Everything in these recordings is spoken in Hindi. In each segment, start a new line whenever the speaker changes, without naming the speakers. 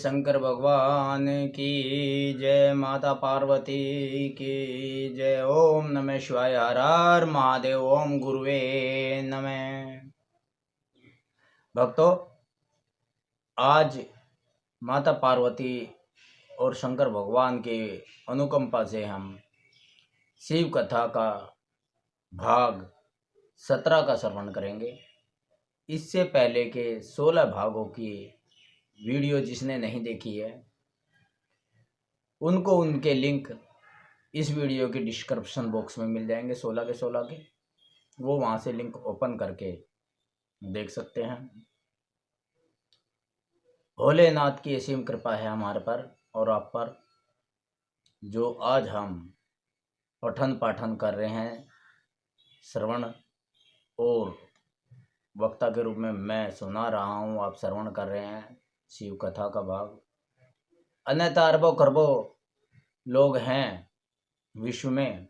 शंकर भगवान की जय, माता पार्वती की जय। ओम नमः शिवाय, हर हर महादेव, ओम गुरुवे नमः। भक्तों, आज माता पार्वती और शंकर भगवान के अनुकंपा से हम शिव कथा का भाग 17 का श्रवण करेंगे। इससे पहले के 16 भागों की वीडियो जिसने नहीं देखी है उनको उनके लिंक इस वीडियो के डिस्क्रिप्शन बॉक्स में मिल जाएंगे। 16 के 16 के वो वहाँ से लिंक ओपन करके देख सकते हैं। भोलेनाथ की असीम कृपा है हमारे पर और आप पर, जो आज हम पठन पाठन कर रहे हैं, श्रवण और वक्ता के रूप में मैं सुना रहा हूँ, आप श्रवण कर रहे हैं शिव कथा का भाग। अन्यथा अरबों खरबों लोग हैं विश्व में,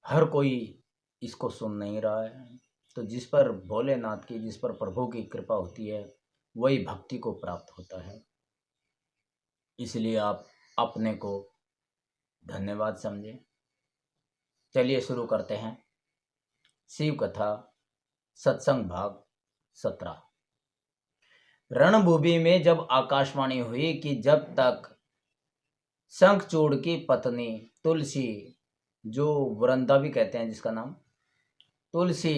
हर कोई इसको सुन नहीं रहा है। तो जिस पर भोलेनाथ की, जिस पर प्रभु की कृपा होती है, वही भक्ति को प्राप्त होता है। इसलिए आप अपने को धन्यवाद समझें। चलिए शुरू करते हैं शिव कथा सत्संग भाग 17। रणभूमि में जब आकाशवाणी हुई कि जब तक शंखचूड़ की पत्नी तुलसी, जो वृंदा भी कहते हैं जिसका नाम, तुलसी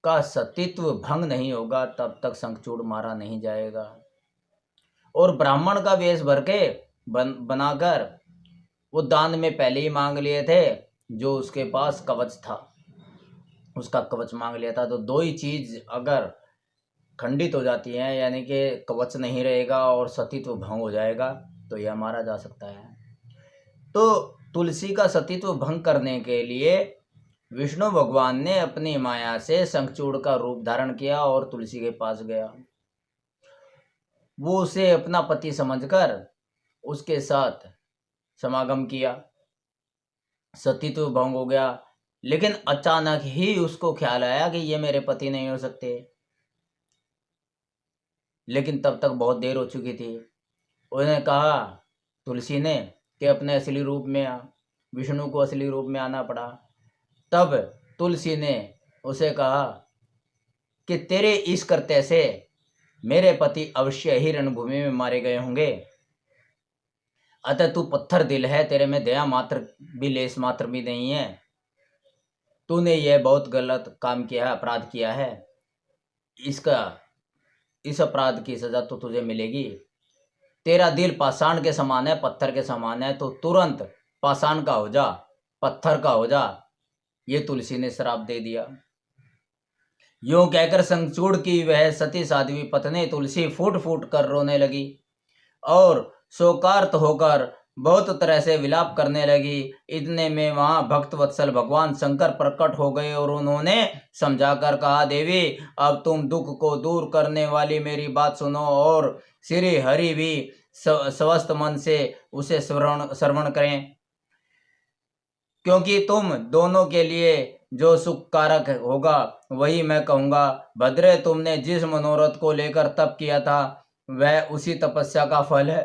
का सतीत्व भंग नहीं होगा तब तक शंखचूड़ मारा नहीं जाएगा। और ब्राह्मण का वेश भर के बनाकर वो दान में पहले ही मांग लिए थे, जो उसके पास कवच था उसका कवच मांग लिया था। तो दो ही चीज अगर खंडित हो जाती हैं, यानी कि कवच नहीं रहेगा और सतीत्व भंग हो जाएगा, तो यह मारा जा सकता है। तो तुलसी का सतीत्व भंग करने के लिए विष्णु भगवान ने अपनी माया से शंखचूड़ का रूप धारण किया और तुलसी के पास गया। वो उसे अपना पति समझकर उसके साथ समागम किया। सतीत्व भंग हो गया, लेकिन अचानक ही उसको ख्याल आया कि ये मेरे पति नहीं हो सकते। लेकिन तब तक बहुत देर हो चुकी थी। उन्होंने कहा तुलसी ने कि अपने असली रूप में आ। विष्णु को असली रूप में आना पड़ा। तब तुलसी ने उसे कहा कि तेरे इस कृत्य से मेरे पति अवश्य ही रणभूमि में मारे गए होंगे। अतः तू पत्थर दिल है, तेरे में दया मात्र भी, लेस मात्र भी नहीं है। तूने यह बहुत गलत काम किया है, अपराध किया है। इस अपराध की सजा तो तुझे मिलेगी। तेरा दिल पाषाण के समान है, पत्थर के समान है, तो तुरंत पाषाण का हो जा, पत्थर का हो जा। ये तुलसी ने श्राप दे दिया। यूं कहकर शंखचूड़ की वह सती साध्वी पत्नी तुलसी फूट फूट कर रोने लगी और शोकार्त होकर बहुत तरह से विलाप करने लगी। इतने में वहां भक्त वत्सल भगवान शंकर प्रकट हो गए और उन्होंने समझाकर कहा, देवी अब तुम दुख को दूर करने वाली मेरी बात सुनो और श्री हरि भी स्वस्थ मन से उसे श्रवण करें, क्योंकि तुम दोनों के लिए जो सुख कारक होगा वही मैं कहूँगा। भद्रे, तुमने जिस मनोरथ को लेकर तप किया था वह उसी तपस्या का फल है।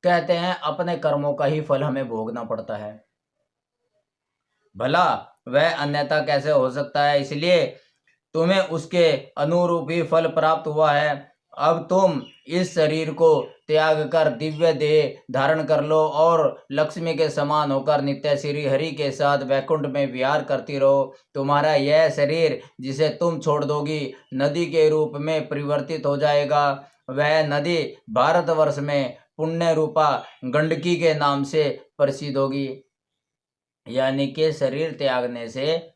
कहते हैं अपने कर्मों का ही फल हमें भोगना पड़ता है, भला वह अन्यथा कैसे हो सकता है। इसलिए तुम्हें उसके अनुरूप ही फल प्राप्त हुआ है। अब तुम इस शरीर को त्याग कर दिव्य देह धारण कर लो और लक्ष्मी के समान होकर नित्य श्री हरि के साथ वैकुंठ में विहार करती रहो। तुम्हारा यह शरीर जिसे तुम छोड़ दोगी नदी के रूप में परिवर्तित हो जाएगा। वह नदी भारतवर्ष में पुण्य रूपा गंडकी के नाम से प्रसिद्ध होगी। यानी कि शरीर त्यागने से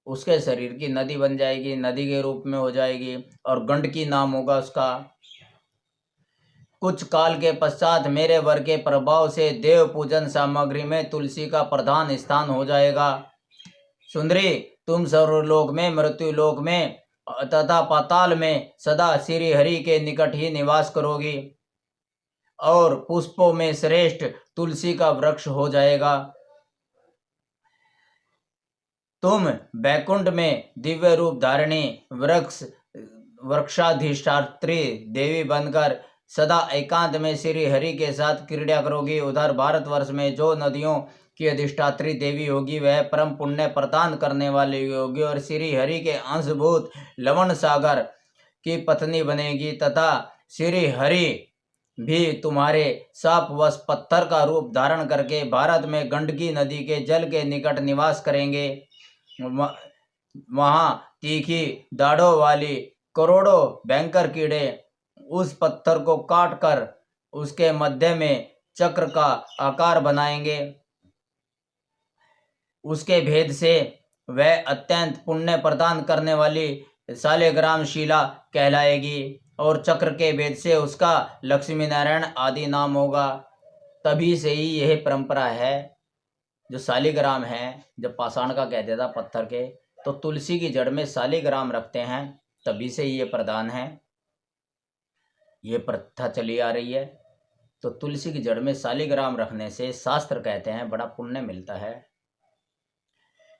उसके शरीर की नदी बन जाएगी, नदी के रूप में हो जाएगी और गंडकी नाम होगा उसका। कुछ काल के पश्चात मेरे वर के प्रभाव से देव पूजन सामग्री में तुलसी का प्रधान स्थान हो जाएगा। सुंदरी, तुम सर्वलोक में, मृत्यु लोक में तथा पाताल में सदा श्री हरि के निकट ही निवास करोगी और पुष्पों में श्रेष्ठ तुलसी का वृक्ष हो जाएगा। तुम बैकुंठ में दिव्य रूप धारिणी वृक्षाधिष्ठात्री देवी बनकर सदा एकांत में श्री हरि के साथ क्रीड़ा करोगी। उधर भारतवर्ष में जो नदियों की अधिष्ठात्री देवी होगी वह परम पुण्य प्रदान करने वाली होगी और श्री हरि के अंशभूत लवण सागर की पत्नी बनेगी तथा श्री हरि भी तुम्हारे शापवश पत्थर का रूप धारण करके भारत में गंडकी नदी के जल के निकट निवास करेंगे। वहां तीखी दाढ़ों वाली करोड़ों भयंकर कीड़े उस पत्थर को काट कर उसके मध्य में चक्र का आकार बनाएंगे। उसके भेद से वह अत्यंत पुण्य प्रदान करने वाली शालिग्राम शिला कहलाएगी और चक्र के भेद से उसका लक्ष्मी नारायण आदि नाम होगा। तभी से ही यह परंपरा है। जो शालिग्राम है, जब पाषाण का कहते था पत्थर के, तो तुलसी की जड़ में शालिग्राम रखते हैं, तभी से ये प्रधान है, ये प्रथा चली आ रही है। तो तुलसी की जड़ में शालिग्राम रखने से शास्त्र कहते हैं बड़ा पुण्य मिलता है।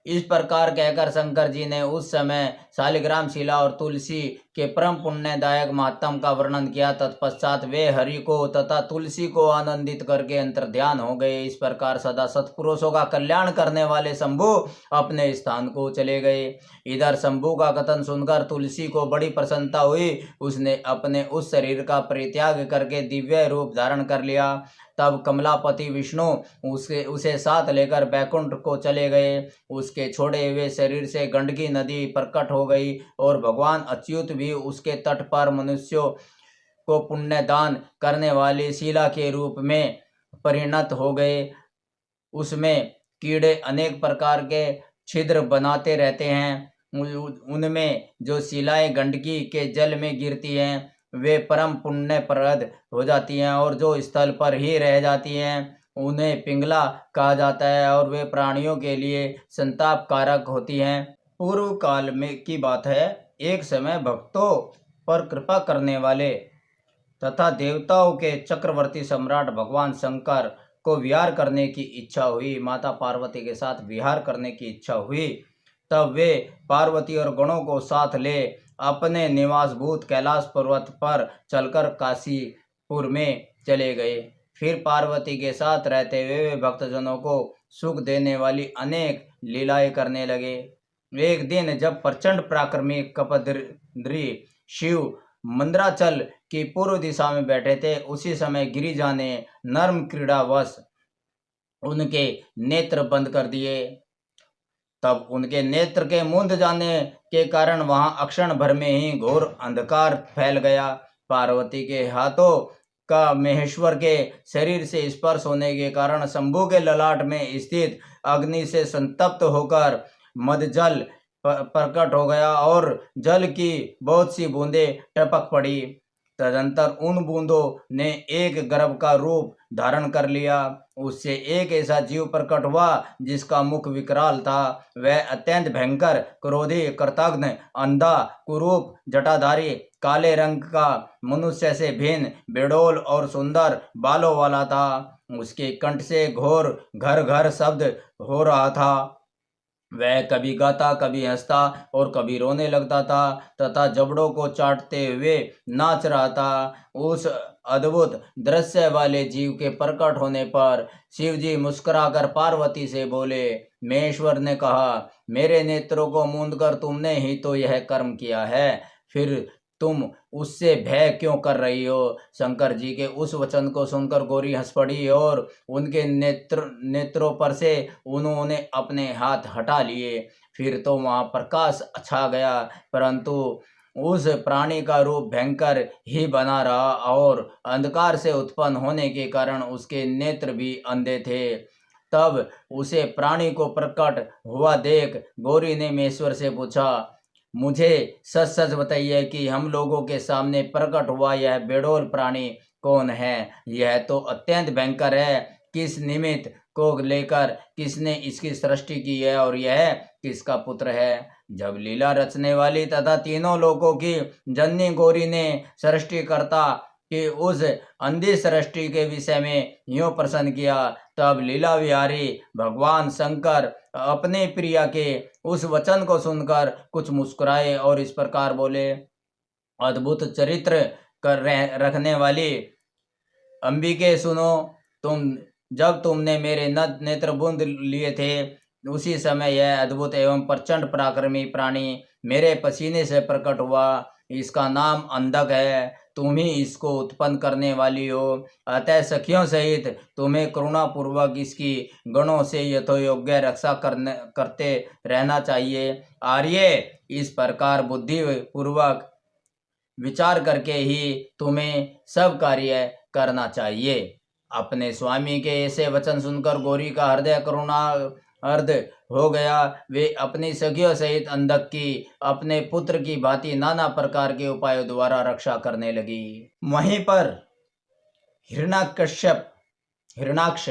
इस प्रकार कहकर शंकर जी ने उस समय शालिग्राम शिला और तुलसी के परम पुण्यदायक महात्म का वर्णन किया। तत्पश्चात वे हरि को तथा तुलसी को आनंदित करके अंतर्ध्यान हो गए। इस प्रकार सदा सत्पुरुषों का कल्याण करने वाले शंभु अपने स्थान को चले गए। इधर शंभु का कथन सुनकर तुलसी को बड़ी प्रसन्नता हुई। उसने अपने उस शरीर का परित्याग करके दिव्य रूप धारण कर लिया। तब कमलापति विष्णु उसे साथ लेकर बैकुंठ को चले गए। उसके छोड़े हुए शरीर से गंडकी नदी प्रकट हो गई और भगवान अच्युत भी उसके तट पर मनुष्यों को पुण्य दान करने वाली शिला के रूप में परिणत हो गए। उसमें कीड़े अनेक प्रकार के छिद्र बनाते रहते हैं। उनमें जो शिलाएं गंडकी के जल में गिरती हैं वे परम पुण्यप्रद हो जाती हैं और जो स्थल पर ही रह जाती हैं उन्हें पिंगला कहा जाता है और वे प्राणियों के लिए संताप कारक होती हैं। पूर्व काल में की बात है, एक समय भक्तों पर कृपा करने वाले तथा देवताओं के चक्रवर्ती सम्राट भगवान शंकर को विहार करने की इच्छा हुई। माता पार्वती के साथ विहार करने की इच्छा हुई। तब वे पार्वती और गणों को साथ ले अपने निवासभूत कैलाश पर्वत पर चलकर काशीपुर में चले गए। फिर पार्वती के साथ रहते हुए वे भक्तजनों को सुख देने वाली अनेक लीलाएं करने लगे। एक दिन जब प्रचंड पराक्रमी कपदरी शिव मंद्राचल की पूर्व दिशा में बैठे थे, उसी समय गिरिजा ने नर्म क्रीड़ावश उनके नेत्र बंद कर दिए। तब उनके नेत्र के मूंद जाने के कारण वहां अक्षण भर में ही घोर अंधकार फैल गया। पार्वती के हाथों का महेश्वर के शरीर से स्पर्श होने के कारण शंभु के ललाट में स्थित अग्नि से संतप्त होकर मदजल प्रकट हो गया और जल की बहुत सी बूंदें टपक पड़ी। तदंतर उन बूंदों ने एक गर्भ का रूप धारण कर लिया। उससे एक ऐसा जीव प्रकट हुआ जिसका मुख विकराल था। वह अत्यंत भयंकर, क्रोधी, कृतघ्न, अंधा, कुरूप, जटाधारी, काले रंग का, मनुष्य से भिन्न, बेडोल और सुंदर बालों वाला था। उसके कंठ से घोर घर घर शब्द हो रहा था। वह कभी गाता, कभी हंसता और कभी रोने लगता था तथा जबड़ों को चाटते हुए नाच रहा था। उस अद्भुत दृश्य वाले जीव के प्रकट होने पर शिवजी मुस्कुराकर पार्वती से बोले। महेश्वर ने कहा, मेरे नेत्रों को मूंदकर तुमने ही तो यह कर्म किया है, फिर तुम उससे भय क्यों कर रही हो? शंकर जी के उस वचन को सुनकर गौरी हंस पड़ी और उनके नेत्रों पर से उन्होंने अपने हाथ हटा लिए। फिर तो वहाँ प्रकाश छा गया, परंतु उस प्राणी का रूप भयंकर ही बना रहा और अंधकार से उत्पन्न होने के कारण उसके नेत्र भी अंधे थे। तब उसे प्राणी को प्रकट हुआ देख गौरी ने महेश्वर से पूछा, मुझे सच सच बताइए कि हम लोगों के सामने प्रकट हुआ यह बेडोल प्राणी कौन है? यह तो अत्यंत भयंकर है। किस निमित्त को लेकर किसने इसकी सृष्टि की है और यह किसका पुत्र है? जब लीला रचने वाली तथा तीनों लोगों की जननी गौरी ने सृष्टिकर्ता कि उस अंधी सृष्टि के विषय में यूं प्रश्न किया, तब लीला विहारी भगवान शंकर अपने प्रिया के उस वचन को सुनकर कुछ मुस्कुराए और इस प्रकार बोले, अद्भुत चरित्र रखने वाली अंबिके सुनो, जब तुमने मेरे नेत्र बूंद लिए थे, उसी समय यह अद्भुत एवं प्रचंड पराक्रमी प्राणी मेरे पसीने से प्रकट हुआ। इसका नाम अंधक है, तुम ही इसको उत्पन्न करने वाली हो। अतः सखियों सहित तुम्हें करुणापूर्वक इसकी गणों से यथोयोग्य रक्षा करते रहना चाहिए। आर्य, इस प्रकार बुद्धि पूर्वक विचार करके ही तुम्हें सब कार्य करना चाहिए। अपने स्वामी के ऐसे वचन सुनकर गौरी का हृदय करुणा अर्ध हो गया। वे अपनी सखियों सहित अंधक की अपने पुत्र की भांति नाना प्रकार के उपायों द्वारा रक्षा करने लगी। वहीं पर हिरण्याक्ष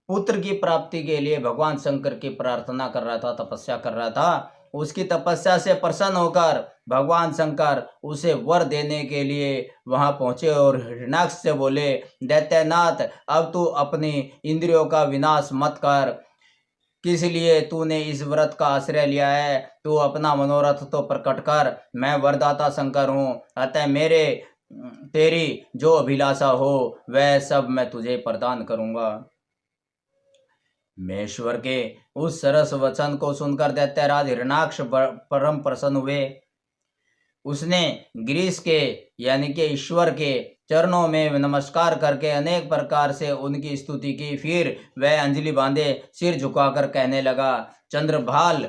पुत्र की प्राप्ति के लिए भगवान शंकर की प्रार्थना कर रहा था, तपस्या कर रहा था। उसकी तपस्या से प्रसन्न होकर भगवान शंकर उसे वर देने के लिए वहां पहुंचे और हिरण्याक्ष से बोले, दैत्यनाथ, अब तू अपनी इंद्रियों का विनाश मत कर। किस लिए तूने इस व्रत का आश्रय लिया है? तू अपना मनोरथ तो प्रकट कर। मैं वरदाता शंकर हूँ, अतः तेरी जो अभिलाषा हो वह सब मैं तुझे प्रदान करूंगा। महेश्वर के उस सरस वचन को सुनकर दैत्यराज हिरण्याक्ष परम प्रसन्न हुए। उसने गिरीश के यानी कि ईश्वर के चरणों में नमस्कार करके अनेक प्रकार से उनकी स्तुति की। फिर वह अंजलि बांधे सिर झुकाकर कहने लगा, चंद्रभाल,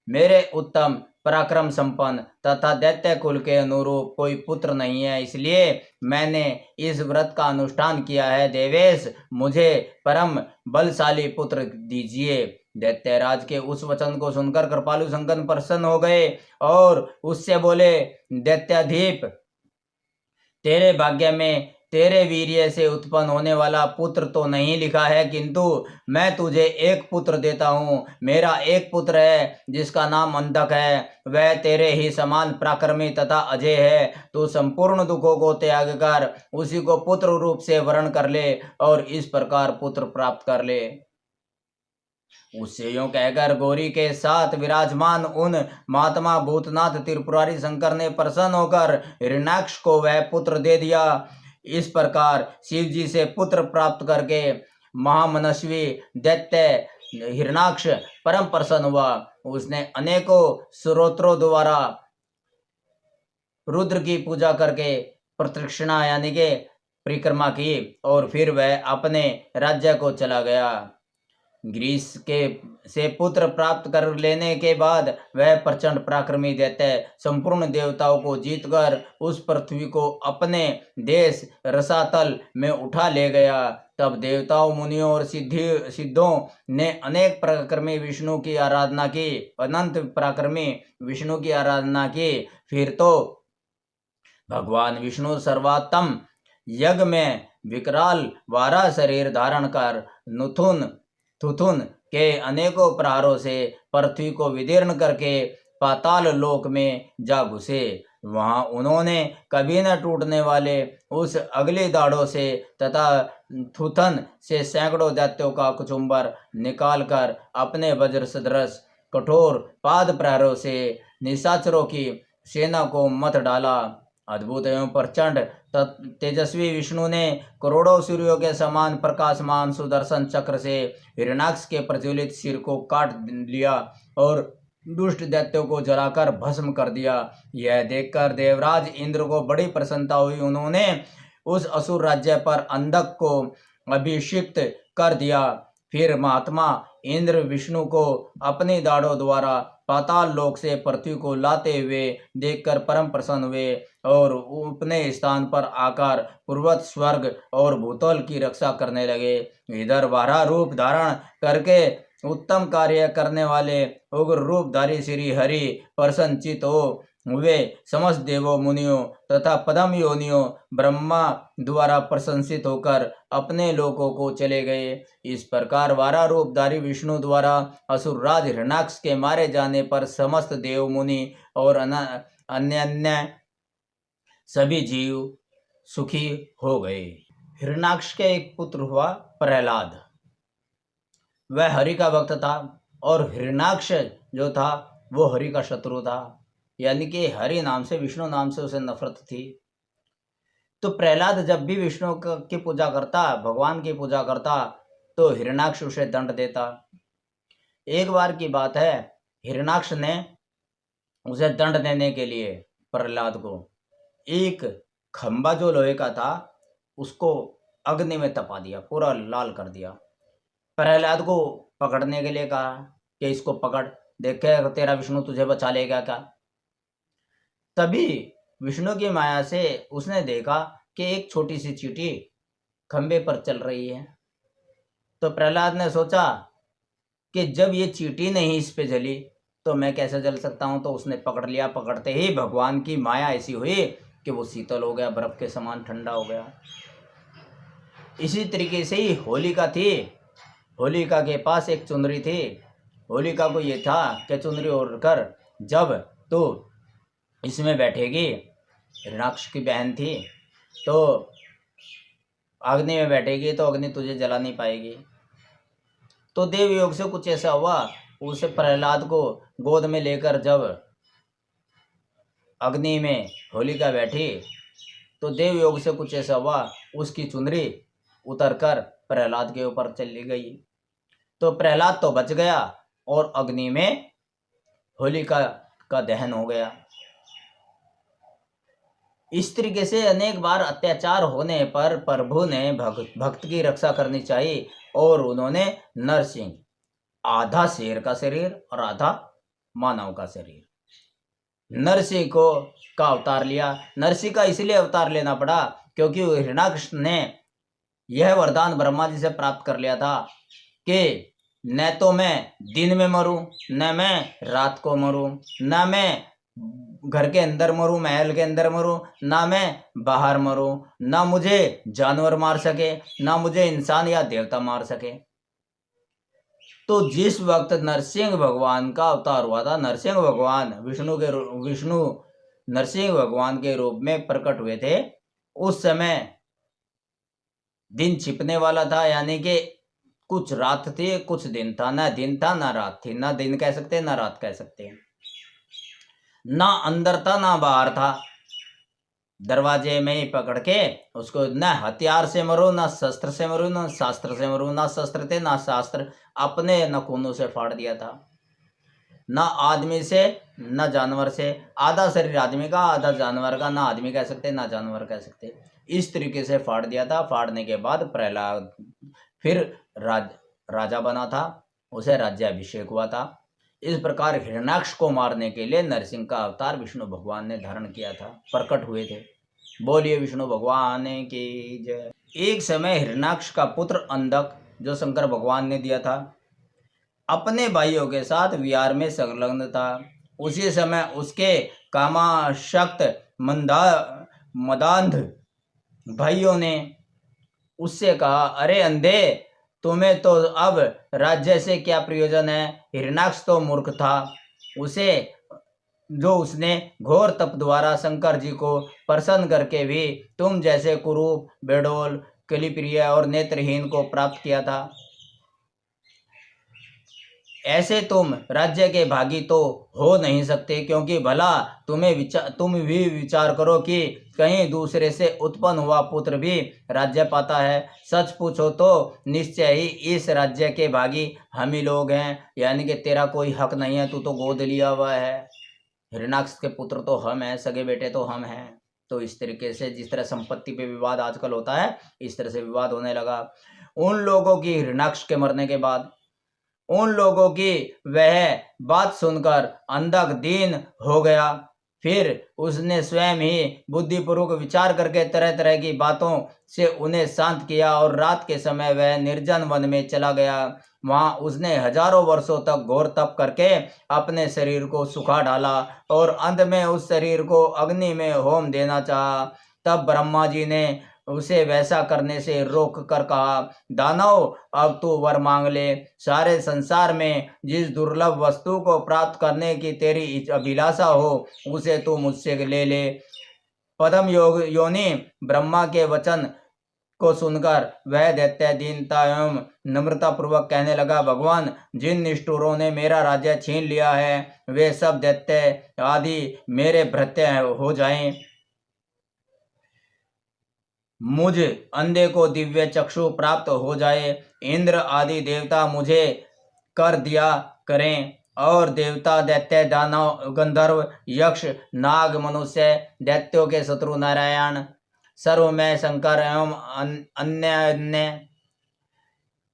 मेरे उत्तम पराक्रम संपन्न तथा दैत्य कुल के अनुरूप कोई पुत्र नहीं है, इसलिए मैंने इस व्रत का अनुष्ठान किया है। देवेश, मुझे परम बलशाली पुत्र दीजिए। दैत्यराज के उस वचन को सुनकर कृपालु शंकर प्रसन्न हो गए और उससे बोले, दैत्याधीप, तेरे भाग्य में तेरे वीर्य से उत्पन्न होने वाला पुत्र तो नहीं लिखा है, किंतु मैं तुझे एक पुत्र देता हूँ। मेरा एक पुत्र है जिसका नाम अंधक है। वह तेरे ही समान पराक्रमी तथा अजय है। तू संपूर्ण दुखों को त्याग कर उसी को पुत्र रूप से वर्ण कर ले और इस प्रकार पुत्र प्राप्त कर ले। उससे यूं कहकर गौरी के साथ विराजमान उन महात्मा भूतनाथ त्रिपुरारी शंकर ने प्रसन्न होकर हिरण्याक्ष को वह पुत्र दे दिया। इस प्रकार शिव जी से पुत्र प्राप्त करके महामनस्वी दैत्य हिरण्याक्ष परम प्रसन्न हुआ। उसने अनेकों स्तोत्रों द्वारा रुद्र की पूजा करके प्रदक्षिणा यानी के परिक्रमा की और फिर वह अपने राज्य को चला गया। ग्रीस से पुत्र प्राप्त कर लेने के बाद वह प्रचंड पराक्रमी दैत्य संपूर्ण देवताओं को जीतकर उस पृथ्वी को अपने देश रसातल में उठा ले गया। तब देवताओं, मुनियों और सिद्धों ने अनेक पराक्रमी विष्णु की आराधना की, अनंत पराक्रमी विष्णु की आराधना की। फिर तो भगवान विष्णु सर्वोत्तम यज्ञ में विकराल वारा शरीर धारण कर थुथुन के अनेकों प्रहारों से पृथ्वी को विदीर्ण करके पाताल लोक में जा घुसे। वहां उन्होंने कभी न टूटने वाले उस अगली दाढ़ों से तथा थुथन से सैकड़ों दैत्यों का कुचुम्बर निकालकर अपने वज्र सदृश कठोर पाद प्रहारों से निशाचरों की सेना को मत डाला। अद्भुत एवं प्रचंड तेजस्वी विष्णु ने करोड़ों सूर्यों के समान प्रकाशमान सुदर्शन चक्र से हिरण्याक्ष के प्रज्वलित सिर को काट लिया और दुष्ट दैत्यों को जलाकर भस्म कर दिया। यह देखकर देवराज इंद्र को बड़ी प्रसन्नता हुई। उन्होंने उस असुर राज्य पर अंधक को अभिषिक्त कर दिया। फिर महात्मा इंद्र विष्णु को अपनी दाढ़ों द्वारा पाताल लोक से पृथ्वी को लाते हुए देखकर परम प्रसन्न हुए और अपने स्थान पर आकर पूर्वत स्वर्ग और भूतल की रक्षा करने लगे। इधर वारा रूप धारण करके उत्तम कार्य करने वाले उग्र रूपधारी श्री हरि प्रसन्नचित हुए। समस्त देवों, मुनियों तथा पदम योनियों ब्रह्मा द्वारा प्रशंसित होकर अपने लोकों को चले गए। इस प्रकार वारा रूपधारी विष्णु द्वारा असुरराज हिरण्याक्ष के मारे जाने पर समस्त देव, मुनि और अन्य सभी जीव सुखी हो गए। हिरण्याक्ष के एक पुत्र हुआ प्रहलाद। वह हरि का भक्त था और हिरण्याक्ष जो था वो हरि का शत्रु था। यानी कि हरि नाम से, विष्णु नाम से उसे नफरत थी। तो प्रहलाद जब भी विष्णु की पूजा करता, भगवान की पूजा करता, तो हिरण्याक्ष उसे दंड देता। एक बार की बात है, हिरण्याक्ष ने उसे दंड देने के लिए प्रहलाद को एक खंबा जो लोहे का था उसको अग्नि में तपा दिया, पूरा लाल कर दिया। प्रहलाद को पकड़ने के लिए कहा कि इसको पकड़, देखे तेरा विष्णु तुझे बचा लेगा क्या। तभी विष्णु की माया से उसने देखा कि एक छोटी सी चींटी खंबे पर चल रही है। तो प्रहलाद ने सोचा कि जब ये चींटी नहीं इस पे जली तो मैं कैसे जल सकता हूँ। तो उसने पकड़ लिया। पकड़ते ही भगवान की माया ऐसी हुई कि वो शीतल हो गया, बर्फ के समान ठंडा हो गया। इसी तरीके से ही होलिका थी। होलिका के पास एक चुनरी थी। होलिका को ये था कि चुनरी ओढ़कर जब तो इसमें बैठेगी, हिरण्याक्ष की बहन थी, तो अग्नि में बैठेगी तो अग्नि तुझे जला नहीं पाएगी। तो देव योग से कुछ ऐसा हुआ, उसे प्रहलाद को गोद में लेकर जब अग्नि में होलिका बैठी तो देव योग से कुछ ऐसा हुआ, उसकी चुनरी उतरकर प्रहलाद के ऊपर चली गई। तो प्रहलाद तो बच गया और अग्नि में होलिका का दहन हो गया। इस तरीके से अनेक बार अत्याचार होने पर प्रभु ने भक्त की रक्षा करनी चाहिए और उन्होंने नरसिंह, आधा शेर का शरीर और आधा मानव का शरीर, नरसिंह को का अवतार लिया। नरसिंह का इसलिए अवतार लेना पड़ा क्योंकि हिरण्याक्ष ने यह वरदान ब्रह्मा जी से प्राप्त कर लिया था कि न तो मैं दिन में मरूं, न मैं रात को मरूं, न मैं घर के अंदर मरूं, महल के अंदर मरूं, ना मैं बाहर मरूं, ना मुझे जानवर मार सके, ना मुझे इंसान या देवता मार सके। तो जिस वक्त नरसिंह भगवान का अवतार हुआ था, नरसिंह भगवान विष्णु नरसिंह भगवान के रूप में प्रकट हुए थे, उस समय दिन छिपने वाला था, यानी कि कुछ रात थी कुछ दिन था, ना दिन था ना रात थी, ना दिन कह सकते ना रात कह सकते, ना अंदर था ना बाहर था। दरवाजे में ही पकड़ के उसको न हथियार से मरो, ना शस्त्र से मरो, ना शास्त्र से मरो, ना शस्त्र थे ना शास्त्र, अपने नखूनों से फाड़ दिया था। ना आदमी से ना जानवर से, आधा शरीर आदमी का आधा जानवर का, ना आदमी कह सकते ना जानवर कह सकते, इस तरीके से फाड़ दिया था। फाड़ने के बाद प्रहलाद फिर राजा बना था, उसे राज्याभिषेक हुआ था। इस प्रकार हिरण्याक्ष को मारने के लिए नरसिंह का अवतार विष्णु भगवान ने धारण किया था, प्रकट हुए थे। बोलिए विष्णु भगवान की जय। एक समय हिरण्याक्ष का पुत्र अंधक, जो शंकर भगवान ने दिया था, अपने भाइयों के साथ विहार में संलग्न था। उसी समय उसके कामाशक्त मदांध भाइयों ने उससे कहा, अरे अंधे, तुम्हें तो अब राज्य से क्या प्रयोजन है। हिरण्याक्ष तो मूर्ख था, उसने घोर तप द्वारा शंकर जी को प्रसन्न करके भी तुम जैसे कुरूप, बेडोल, कलिप्रिय और नेत्रहीन को प्राप्त किया था। ऐसे तुम राज्य के भागी तो हो नहीं सकते, क्योंकि भला तुम भी विचार करो कि कहीं दूसरे से उत्पन्न हुआ पुत्र भी राज्य पाता है। सच पूछो तो निश्चय ही इस राज्य के भागी हम ही लोग हैं, यानी कि तेरा कोई हक नहीं है, तू तो गोद लिया हुआ है। हिरण्याक्ष के पुत्र तो हम हैं, सगे बेटे तो हम हैं। तो इस तरीके से जिस तरह संपत्ति पे विवाद आजकल होता है, इस तरह से विवाद होने लगा। उन लोगों की हिरण्याक्ष के मरने के बाद उन लोगों की वह बात सुनकर अंधक दीन हो गया। फिर उसने स्वयं ही बुद्धिपूर्वक विचार करके तरह तरह की बातों से उन्हें शांत किया और रात के समय वह निर्जन वन में चला गया। वहां उसने हजारों वर्षों तक घोर तप करके अपने शरीर को सुखा डाला और अंत में उस शरीर को अग्नि में होम देना चाहा। तब ब्रह्मा जी ने उसे वैसा करने से रोक कर कहा, दानव, अब तू वर मांग ले। सारे संसार में जिस दुर्लभ वस्तु को प्राप्त करने की तेरी अभिलाषा हो, उसे तू मुझसे ले ले। पदम योनि ब्रह्मा के वचन को सुनकर वह दैत्य दीनता एवं नम्रता पूर्वक कहने लगा, भगवान, जिन निष्ठुरों ने मेरा राज्य छीन लिया है वे सब दैत्य आदि मेरे भृत्य हो जाएं। मुझ अंधे को दिव्य चक्षु प्राप्त हो जाए। इंद्र आदि देवता मुझे कर दिया करें और देवता, दैत्य, दानव, गंधर्व, यक्ष, नाग, मनुष्य, दैत्यों के शत्रु नारायण, सर्वमय शंकर एवं अन्य अन्य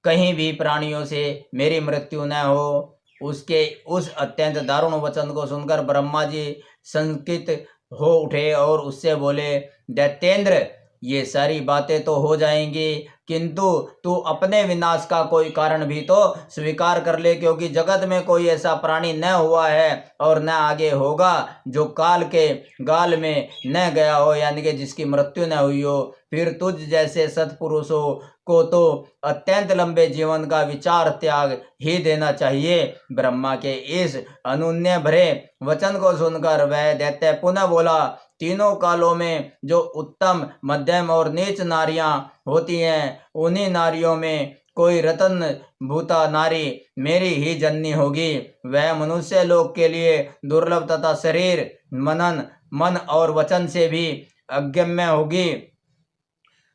कहीं भी प्राणियों से मेरी मृत्यु न हो। उसके उस अत्यंत दारुण वचन को सुनकर ब्रह्मा जी संकित हो उठे और उससे बोले, दैत्येंद्र, ये सारी बातें तो हो जाएंगी, किंतु तू अपने विनाश का कोई कारण भी तो स्वीकार कर ले, क्योंकि जगत में कोई ऐसा प्राणी न हुआ है और न आगे होगा जो काल के गाल में न गया हो, यानी कि जिसकी मृत्यु न हुई हो। फिर तुझ जैसे सत्पुरुषों को तो अत्यंत लंबे जीवन का विचार त्याग ही देना चाहिए। ब्रह्मा के इस अनुनय भरे वचन को सुनकर वह दैत्य पुनः बोला, तीनों कालों में जो उत्तम, मध्यम और नीच नारियां होती हैं, उन्हीं नारियों में कोई रतन भूता नारी मेरी ही जननी होगी। वह मनुष्य लोक के लिए दुर्लभ तथा शरीर, मन और वचन से भी अगम्य होगी।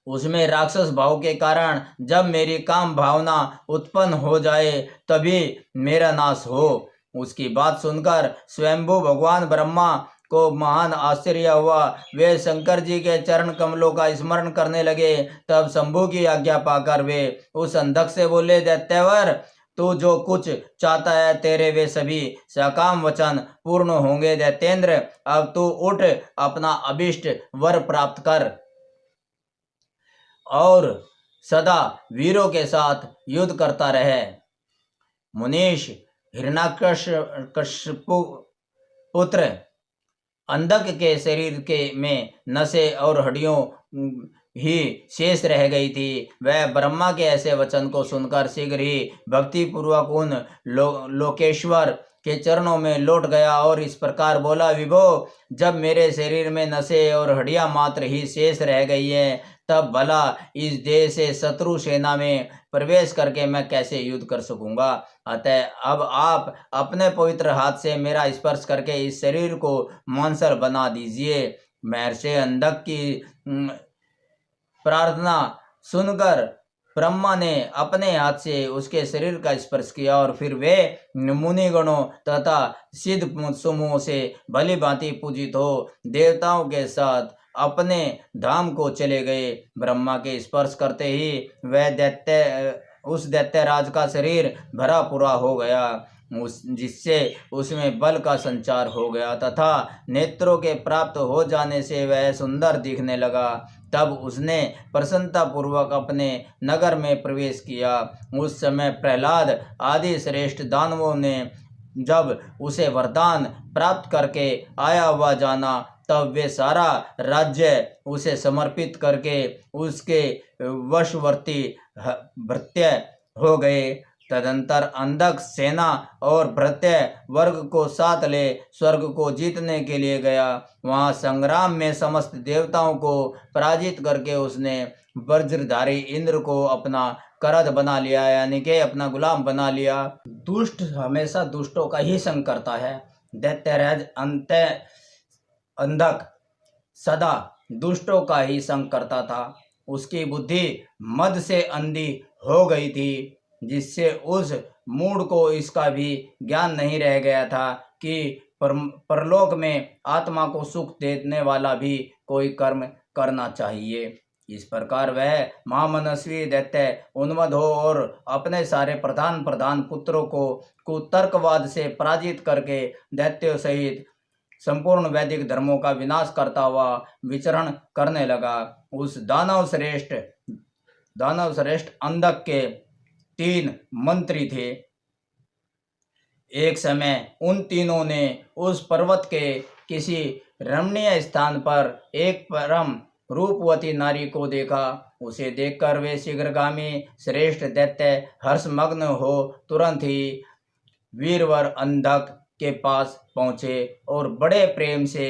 उसमें राक्षस भाव के कारण जब मेरी काम भावना उत्पन्न हो जाए तभी मेरा नाश हो। उसकी बात सुनकर स्वयंभू भगवान ब्रह्मा को महान आश्चर्य हुआ। वे शंकर जी के चरण कमलों का स्मरण करने लगे। तब शंभु की आज्ञा पाकर वे उस अंधक से बोले, दैत्यवर, तू जो कुछ चाहता है तेरे वे सभी सकाम वचन पूर्ण होंगे। दैत्येंद्र, अब तू उठ, अपना अभिष्ट वर प्राप्त कर और सदा वीरों के साथ युद्ध करता रहे। मुनीश, हिरण्यकश्यपु पुत्र अंधक के शरीर के में नसें और हड्डियों ही शेष रह गई थी। वह ब्रह्मा के ऐसे वचन को सुनकर शीघ्र ही भक्ति पूर्वक उन लोकेश्वर के चरणों में लौट गया और इस प्रकार बोला, विभो, जब मेरे शरीर में नसें और हड्डियां मात्र ही शेष रह गई है, तब भला इस देश से शत्रु सेना में प्रवेश करके मैं कैसे युद्ध कर सकूंगा। अतः अब आप अपने पवित्र हाथ से मेरा स्पर्श करके इस शरीर को मांसल बना दीजिए। महर्षि अंधक की प्रार्थना सुनकर ब्रह्मा ने अपने हाथ से उसके शरीर का स्पर्श किया और फिर वे मुनिगणों तथा सिद्ध समूह से भली भांति पूजित हो देवताओं के साथ अपने धाम को चले गए। ब्रह्मा के स्पर्श करते ही वह उस दैत्यराज का शरीर भरा पूरा हो गया, जिससे उसमें बल का संचार हो गया तथा नेत्रों के प्राप्त हो जाने से वह सुंदर दिखने लगा। तब उसने प्रसन्नता पूर्वक अपने नगर में प्रवेश किया। उस समय प्रहलाद आदि श्रेष्ठ दानवों ने जब उसे वरदान प्राप्त करके आया हुआ जाना, तब वे सारा राज्य उसे समर्पित करके उसके वशवर्ती भृत्य हो गए। तदंतर अंधक सेना और भृत्य वर्ग को साथ ले स्वर्ग को जीतने के लिए गया। वहां संग्राम में समस्त देवताओं को पराजित करके उसने वज्रधारी इंद्र को अपना करद बना लिया, यानी कि अपना गुलाम बना लिया। दुष्ट हमेशा दुष्टों का ही संग करता है। दैत्यराज अंधक सदा दुष्टों का ही संग करता था। उसकी बुद्धि मद से अंधी हो गई थी, जिससे उस मूढ़ को इसका भी ज्ञान नहीं रह गया था कि परलोक में आत्मा को सुख देने वाला भी कोई कर्म करना चाहिए। इस प्रकार वह महामनस्वी दैत्य उन्मत्त हो और अपने सारे प्रधान पुत्रों को कुतर्कवाद से पराजित करके दैत्यों सहित संपूर्ण वैदिक धर्मों का विनाश करता हुआ विचरण करने लगा। उस दानव श्रेष्ठ अंधक के 3 मंत्री थे। एक समय उन तीनों ने उस पर्वत के किसी रमणीय स्थान पर एक परम रूपवती नारी को देखा। उसे देखकर वे शीघ्रगामी श्रेष्ठ दैत्य हर्षमग्न हो तुरंत ही वीरवर अंधक के पास पहुँचे और बड़े प्रेम से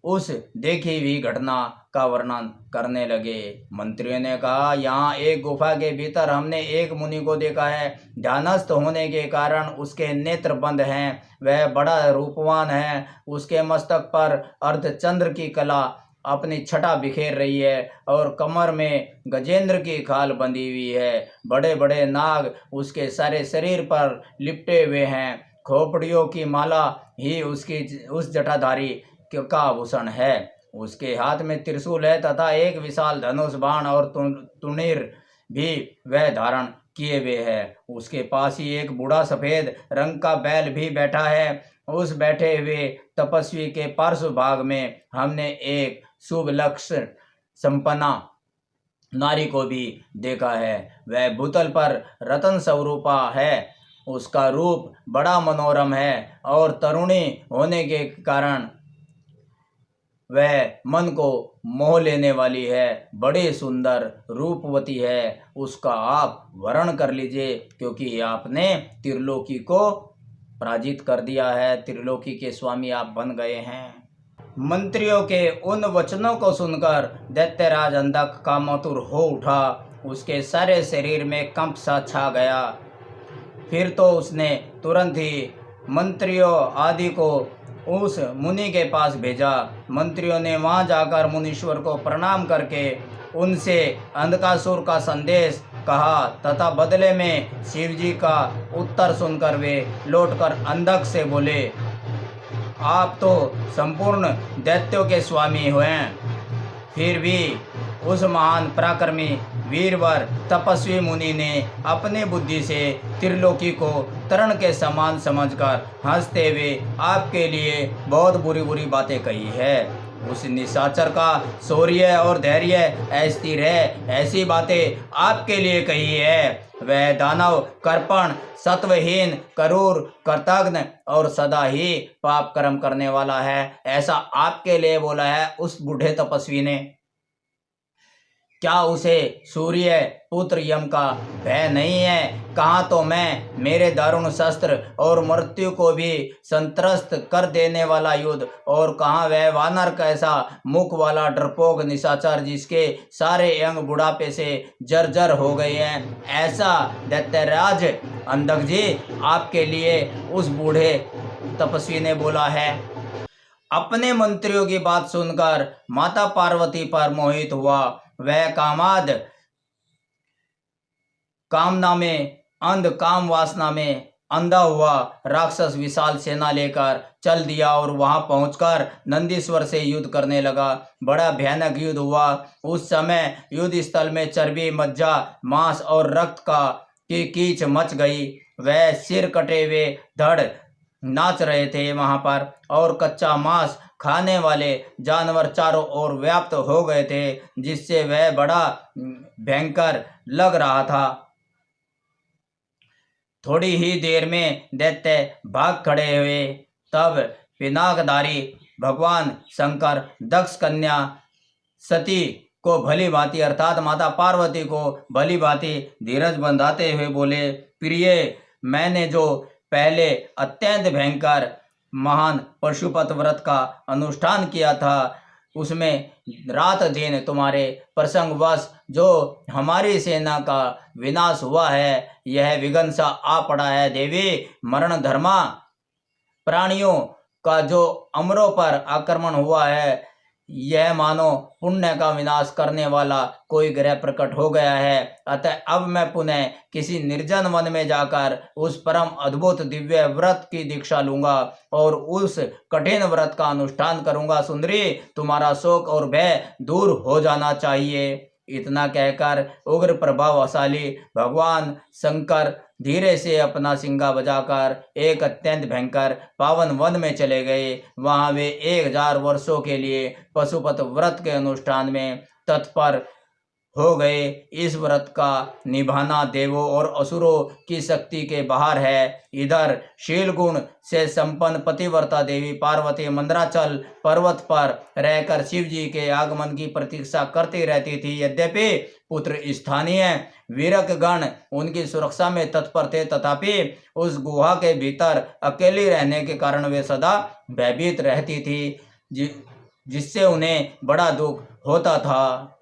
उस देखी हुई घटना का वर्णन करने लगे। मंत्रियों ने कहा, यहाँ एक गुफा के भीतर हमने एक मुनि को देखा है। ध्यानस्थ होने के कारण उसके नेत्र बंद हैं। वह बड़ा रूपवान है। उसके मस्तक पर अर्धचंद्र की कला अपनी छटा बिखेर रही है और कमर में गजेंद्र की खाल बंधी हुई है। बड़े बड़े नाग उसके सारे शरीर पर लिपटे हुए हैं। खोपड़ियों की माला ही उसकी उस जटाधारी का आभूषण है। उसके हाथ में त्रिशूल है तथा एक विशाल धनुष बाण और तुणीर भी वह धारण किए हुए है। उसके पास ही एक बूढ़ा सफेद रंग का बैल भी बैठा है। उस बैठे हुए तपस्वी के पार्श्व भाग में हमने एक शुभ लक्ष्य संपन्ना नारी को भी देखा है। वह भूतल पर रतन स्वरूपा है। उसका रूप बड़ा मनोरम है और तरुणी होने के कारण वह मन को मोह लेने वाली है। बड़ी सुंदर रूपवती है। उसका आप वर्ण कर लीजिए, क्योंकि आपने त्रिलोकी को पराजित कर दिया है। त्रिलोकी के स्वामी आप बन गए हैं। मंत्रियों के उन वचनों को सुनकर दैत्यराज अंधक कामातुर हो उठा। उसके सारे शरीर में कंप सा छा गया। फिर तो उसने तुरंत ही मंत्रियों आदि को उस मुनि के पास भेजा। मंत्रियों ने वहां जाकर मुनीश्वर को प्रणाम करके उनसे अंधकासुर का संदेश कहा तथा बदले में शिवजी का उत्तर सुनकर वे लौटकर अंधक से बोले, आप तो संपूर्ण दैत्यों के स्वामी हुए, फिर भी उस महान पराक्रमी वीरवर तपस्वी मुनि ने अपनी बुद्धि से त्रिलोकी को तरण के समान समझकर हंसते हुए आपके लिए बहुत बुरी बुरी बातें कही है। उस निशाचर का शौर्य और धैर्य अस्थिर है, ऐसी बातें आपके लिए कही है। वह दानव कर्पण, सत्वहीन, क्रूर, कृतघ्न और सदा ही पाप कर्म करने वाला है, ऐसा आपके लिए बोला है उस बूढ़े तपस्वी ने। क्या उसे सूर्य पुत्र यम का भय नहीं है? कहाँ तो मैं मेरे दारुण शस्त्र और मृत्यु को भी संत्रस्त कर देने वाला युद्ध, और कहाँ वह वानर कैसा मुख वाला डरपोक निशाचर जिसके सारे अंग बुढ़ापे से जर्जर हो गए हैं। ऐसा दैत्यराज अंधक जी आपके लिए उस बूढ़े तपस्वी ने बोला है। अपने मंत्रियों की बात सुनकर माता पार्वती पर मोहित हुआ। वह कामाद कामना में अंध, काम वासना में अंधा हुआ राक्षस विशाल सेना लेकर चल दिया और वहां पहुंचकर नंदीश्वर से युद्ध करने लगा। बड़ा भयानक युद्ध हुआ। उस समय युद्ध स्थल में चर्बी, मज्जा, मांस और रक्त की कीच मच गई। वह सिर कटे हुए धड़ नाच रहे थे वहां पर, और कच्चा मांस खाने वाले जानवर चारों ओर व्याप्त हो गए थे, जिससे वह बड़ा भयंकर लग रहा था। थोड़ी ही देर में दैत्य भाग खड़े हुए। तब पिनाकधारी भगवान शंकर दक्ष कन्या सती को भली भांति अर्थात माता पार्वती को भली भांति धीरज बंधाते हुए बोले, प्रिय, मैंने जो पहले अत्यंत भयंकर महान पशुपत व्रत का अनुष्ठान किया था, उसमें रात दिन तुम्हारे प्रसंगवश जो हमारी सेना का विनाश हुआ है, यह विघ्न सा आ पड़ा है। देवी, मरण धर्मा प्राणियों का जो अमरों पर आक्रमण हुआ है, यह मानो पुण्य का विनाश करने वाला कोई ग्रह प्रकट हो गया है। अतः अब मैं पुनः किसी निर्जन वन में जाकर उस परम अद्भुत दिव्य व्रत की दीक्षा लूंगा और उस कठिन व्रत का अनुष्ठान करूंगा। सुंदरी, तुम्हारा शोक और भय दूर हो जाना चाहिए। इतना कहकर उग्र प्रभावशाली भगवान शंकर धीरे से अपना सिंगा बजाकर एक अत्यंत भयंकर पावन वन में चले गए। वहां वे 1000 वर्षों के लिए पशुपत व्रत के अनुष्ठान में तत्पर हो गए। इस व्रत का निभाना देवों और असुरों की शक्ति के बाहर है। इधर शील गुण से संपन्न पतिव्रता देवी पार्वती मंदराचल पर्वत पर रहकर शिव जी के आगमन की प्रतीक्षा करती रहती थी। यद्यपि पुत्र स्थानीय वीरक गण उनकी सुरक्षा में तत्पर थे, तथापि उस गुहा के भीतर अकेली रहने के कारण वे सदा भयभीत रहती थी। जिससे उन्हें बड़ा दुख होता था।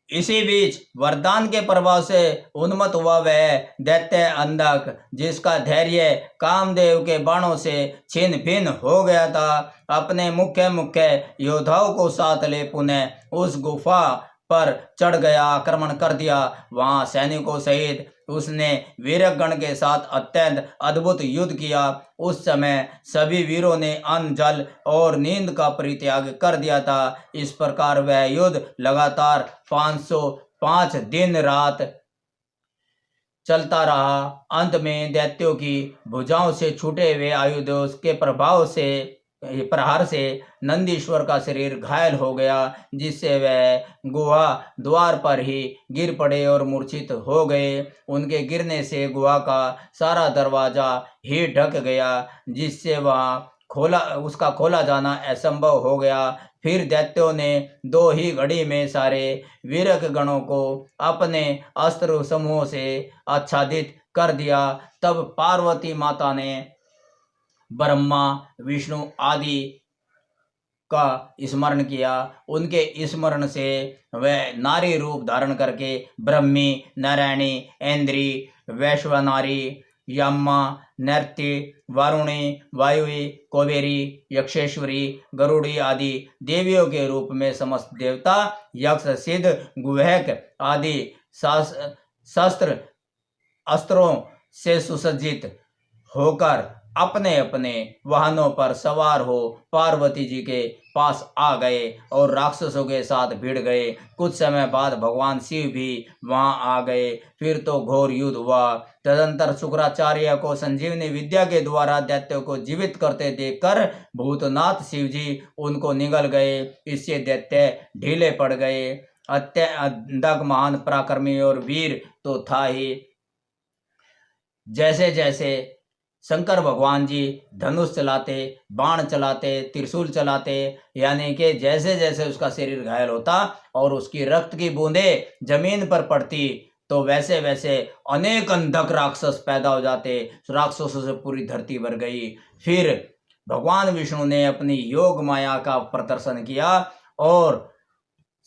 इसी बीच वरदान के प्रभाव से उन्मत्त हुआ वह दैत्य अंधक, जिसका धैर्य कामदेव के बाणों से छिन्न भिन्न हो गया था, अपने मुख्य मुख्य योद्धाओं को साथ ले पुनः उस गुफा पर चढ़ गया, आक्रमण कर दिया। वहां सैनिकों सहित उसने वीरगण के साथ अत्यंत अद्भुत युद्ध किया। उस समय सभी वीरों ने अन्न, जल और नींद का परित्याग कर दिया था। इस प्रकार वह युद्ध लगातार 505 दिन रात चलता रहा। अंत में दैत्यों की भुजाओं से छूटे हुए आयुधों के प्रहार से नंदीश्वर का शरीर घायल हो गया, जिससे वह गुहा द्वार पर ही गिर पड़े और मूर्छित हो गए। उनके गिरने से गुहा का सारा दरवाजा ही ढक गया, जिससे उसका खोला जाना असंभव हो गया। फिर दैत्यों ने 2 ही घड़ी में सारे वीरक गणों को अपने अस्त्र समूह से आच्छादित कर दिया। तब पार्वती माता ने ब्रह्मा, विष्णु आदि का स्मरण किया। उनके स्मरण से वह नारी रूप धारण करके ब्रह्मी, नारायणी, इंद्री, वैश्वनारी, यम्मा, नर्ति, वारुणी, वायुवी, कुबेरी, यक्षेश्वरी, गरुड़ी आदि देवियों के रूप में समस्त देवता, यक्ष, सिद्ध, गुहक आदि शस्त्र अस्त्रों से सुसज्जित होकर अपने अपने वाहनों पर सवार हो पार्वती जी के पास आ गए और राक्षसों के साथ भिड़ गए। कुछ समय बाद भगवान शिव भी वहां आ गए। फिर तो घोर युद्ध हुआ। तदंतर शुक्राचार्य को संजीवनी विद्या के द्वारा दैत्यों को जीवित करते देखकर भूतनाथ शिव जी उनको निगल गए। इससे दैत्य ढीले पड़ गए। अंधक महान पराक्रमी और वीर तो था ही। जैसे जैसे शंकर भगवान जी धनुष चलाते, बाण चलाते, त्रिशूल चलाते, यानी कि जैसे जैसे उसका शरीर घायल होता और उसकी रक्त की बूंदें जमीन पर पड़ती, तो वैसे वैसे अनेक अंधक राक्षस पैदा हो जाते। राक्षसों से पूरी धरती भर गई। फिर भगवान विष्णु ने अपनी योग माया का प्रदर्शन किया और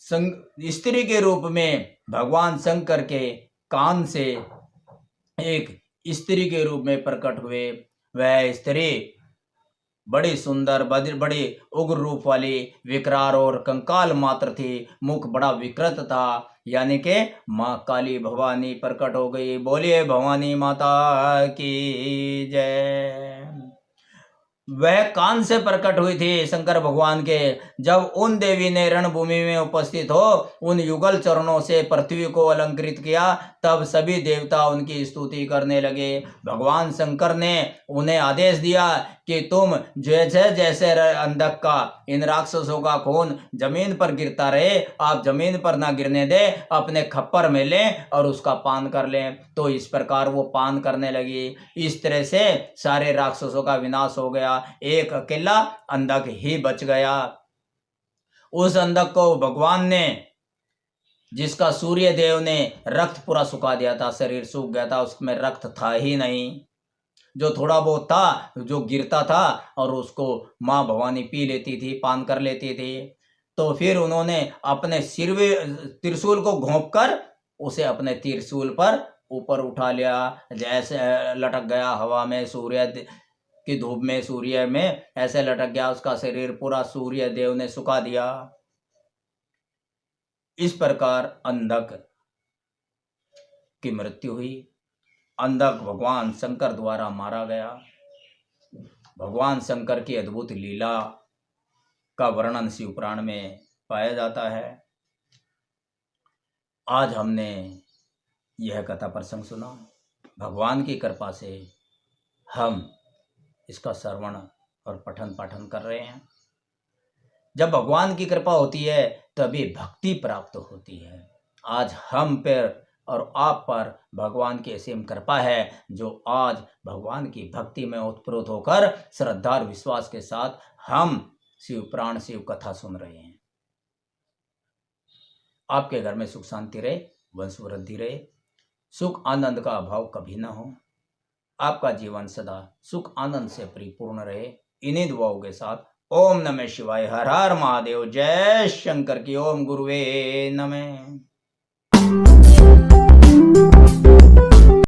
स्त्री के रूप में भगवान शंकर के कान से एक स्त्री के रूप में प्रकट हुए। वह स्त्री बड़ी सुंदर, बड़ी उग्र रूप वाली, विकराल और कंकाल मात्र थी। मुख बड़ा विकृत था, यानी कि माँ काली भवानी प्रकट हो गई। बोलिए भवानी माता की जय। वह कान से प्रकट हुई थी शंकर भगवान के। जब उन देवी ने रणभूमि में उपस्थित हो उन युगल चरणों से पृथ्वी को अलंकृत किया, तब सभी देवता उनकी स्तुति करने लगे। भगवान शंकर ने उन्हें आदेश दिया कि तुम जैसे जैसे अंधक का, इन राक्षसों का खून जमीन पर गिरता रहे, आप जमीन पर ना गिरने दे, अपने खप्पर में लें और उसका पान कर लें। तो इस प्रकार वो पान करने लगी। इस तरह से सारे राक्षसों का विनाश हो गया। एक अकेला अंधक ही बच गया। उस अंधक को भगवान ने, जिसका सूर्य देव ने रक्त पूरा सुखा दिया था, शरीर सूख गया था, उसमें रक्त था ही नहीं, जो थोड़ा बहुत था जो गिरता था और उसको माँ भवानी पी लेती थी, पान कर लेती थी। तो फिर उन्होंने अपने सिर में त्रिशूल को घोंपकर उसे अपने त्रिशूल पर ऊपर उठा लिया। जैसे लटक गया हवा में, सूर्य की धूप में, सूर्य में ऐसे लटक गया, उसका शरीर पूरा सूर्य देव ने सुखा दिया। इस प्रकार अंधक की मृत्यु हुई। अंधक भगवान शंकर द्वारा मारा गया। भगवान शंकर की अद्भुत लीला का वर्णन शिव पुराण में पाया जाता है। आज हमने यह कथा प्रसंग सुना। भगवान की कृपा से हम इसका श्रवण और पठन पाठन कर रहे हैं। जब भगवान की कृपा होती है तभी भक्ति प्राप्त होती है। आज हम पर और आप पर भगवान की असीम कृपा है, जो आज भगवान की भक्ति में उत्प्रोत होकर श्रद्धा और विश्वास के साथ हम शिव पुराण, शिव कथा सुन रहे हैं। आपके घर में सुख शांति रहे, वंश वृद्धि रहे, सुख आनंद का अभाव कभी ना हो, आपका जीवन सदा सुख आनंद से परिपूर्ण रहे। इन्हीं दुआओं के साथ ओम नमः शिवाय। हर हर महादेव। जय शंकर की। ओम गुरुवे नमः।